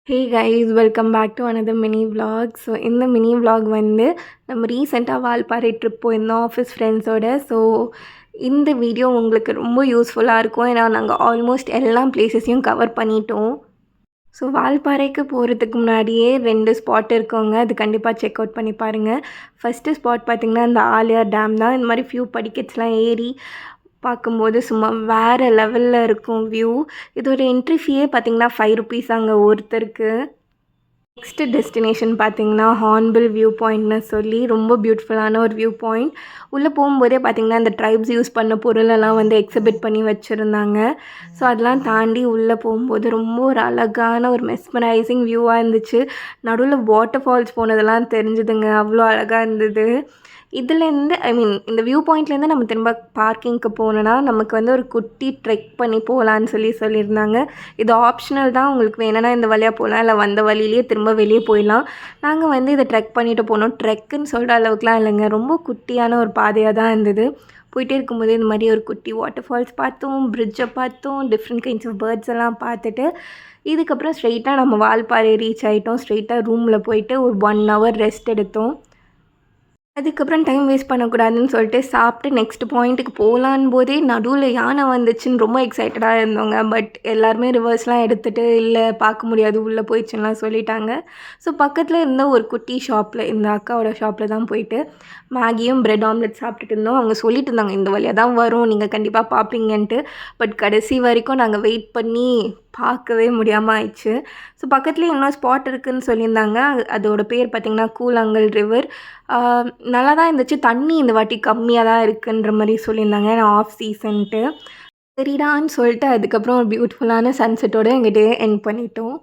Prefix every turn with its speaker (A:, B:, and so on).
A: Hey guys, welcome back to another mini vlog. So இந்த mini vlog வந்து நம்ம ரீசெண்டாக வால்பாறை ட்ரிப் போயிருந்தோம் ஆஃபீஸ் ஃப்ரெண்ட்ஸோட. ஸோ இந்த வீடியோ உங்களுக்கு ரொம்ப யூஸ்ஃபுல்லாக இருக்கும். ஏன்னா நாங்கள் ஆல்மோஸ்ட் எல்லா பிளேசஸையும் கவர் பண்ணிட்டோம். ஸோ வால்பாறைக்கு போகிறதுக்கு முன்னாடியே 2 ஸ்பாட் இருக்குங்க. அது கண்டிப்பாக செக் அவுட் பண்ணி பாருங்கள். ஃபஸ்ட்டு ஸ்பாட் பார்த்திங்கன்னா இந்த ஆலியார் டேம் தான். இந்த மாதிரி ஃபியூ படிக்கட்ஸ்லாம் ஏறி பார்க்கும்போது சும்மா வேறு லெவலில் இருக்கும் வியூ. இதோட என்ட்ரி ஃபீயே பார்த்திங்கன்னா 5 ருபீஸ் அங்கே ஒருத்தருக்கு. நெக்ஸ்ட்டு டெஸ்டினேஷன் பார்த்திங்கன்னா ஹார்ன்பில் வியூ பாயிண்ட்னு சொல்லி ரொம்ப பியூட்டிஃபுல்லான ஒரு வியூ பாயிண்ட். உள்ளே போகும்போதே பார்த்திங்கன்னா இந்த ட்ரைப்ஸ் யூஸ் பண்ண பொருளெல்லாம் வந்து எக்ஸிபிட் பண்ணி வச்சுருந்தாங்க. ஸோ அதெல்லாம் தாண்டி உள்ளே போகும்போது ரொம்ப ஒரு அழகான ஒரு மெஸ்மரைசிங் வியூவாக இருந்துச்சு. நடுவில் வாட்டர் ஃபால்ஸ் போனதெல்லாம் தெரிஞ்சுதுங்க, அவ்வளோ அழகாக இருந்தது. இதுலேருந்து இந்த வியூ பாயிண்ட்லேருந்து நம்ம திரும்ப பார்க்கிங்க்கு போனோன்னா நமக்கு வந்து ஒரு குட்டி ட்ரெக் பண்ணி போகலான்னு சொல்லியிருந்தாங்க. இது ஆப்ஷனல் தான், உங்களுக்கு வேணும்னா இந்த வழியாக போகலாம், இல்லை வந்த வழியிலேயே திரும்ப வெளியே போயிடலாம். நாங்கள் வந்து இதை ட்ரெக் பண்ணிவிட்டு போனோம். ட்ரெக்குன்னு சொல்கிற அளவுக்குலாம் இல்லைங்க, ரொம்ப குட்டியான ஒரு பாதையாக தான் இருந்தது. போயிட்டே இருக்கும்போது இந்த மாதிரி ஒரு குட்டி வாட்டர் ஃபால்ஸ் பார்த்தோம், பிரிட்ஜை பார்த்தோம், டிஃப்ரெண்ட் கைண்ட்ஸ் ஆஃப் பேர்ட்ஸ் எல்லாம் பார்த்துட்டு இதுக்கப்புறம் ஸ்ட்ரெயிட்டாக நம்ம வால்பாறை ரீச் ஆகிட்டோம். ஸ்ட்ரெயிட்டாக ரூமில் போயிட்டு ஒரு 1 hour ரெஸ்ட் எடுத்தோம். அதுக்கப்புறம் டைம் வேஸ்ட் பண்ணக்கூடாதுன்னு சொல்லிட்டு சாப்பிட்டு நெக்ஸ்ட் பாயிண்ட்டுக்கு போகலான்னு போதே நடுவில் யானை வந்துச்சுன்னு ரொம்ப எக்ஸைட்டடாக இருந்தோங்க. பட் எல்லாருமே ரிவர்ஸ்லாம் எடுத்துகிட்டு இல்லை பார்க்க முடியாது, உள்ளே போயிடுச்சுலாம் சொல்லிட்டாங்க. ஸோ பக்கத்தில் இருந்த ஒரு குட்டி ஷாப்பில், இந்த அக்காவோட ஷாப்பில் தான் போயிட்டு மேகியும் பிரெட் ஆம்லெட் சாப்பிட்டுட்டு இருந்தோம். அவங்க சொல்லிட்டு இருந்தாங்க இந்த வழியாக தான் வரும், நீங்கள் கண்டிப்பாக பார்ப்பீங்கன்ட்டு. பட் கடைசி வரைக்கும் நாங்கள் வெயிட் பண்ணி பார்க்கவே முடியாமல் ஆயிடுச்சு. ஸோ பக்கத்துலேயே இன்னொரு ஸ்பாட் இருக்குதுன்னு சொல்லியிருந்தாங்க. அதோட பேர் பார்த்திங்கன்னா கூழாங்கல் ரிவர். நல்லா தான் இருந்துச்சு. தண்ணி இந்த வாட்டி கம்மியாக தான் இருக்குன்ற மாதிரி சொல்லியிருந்தாங்க, ஏன்னா ஆஃப் சீசன்ட்டு. சரிடான்னு சொல்லிட்டு அதுக்கப்புறம் ஒரு பியூட்டிஃபுல்லான சன்செட்டோடு எங்கள் டே எண்ட் பண்ணிட்டோம்.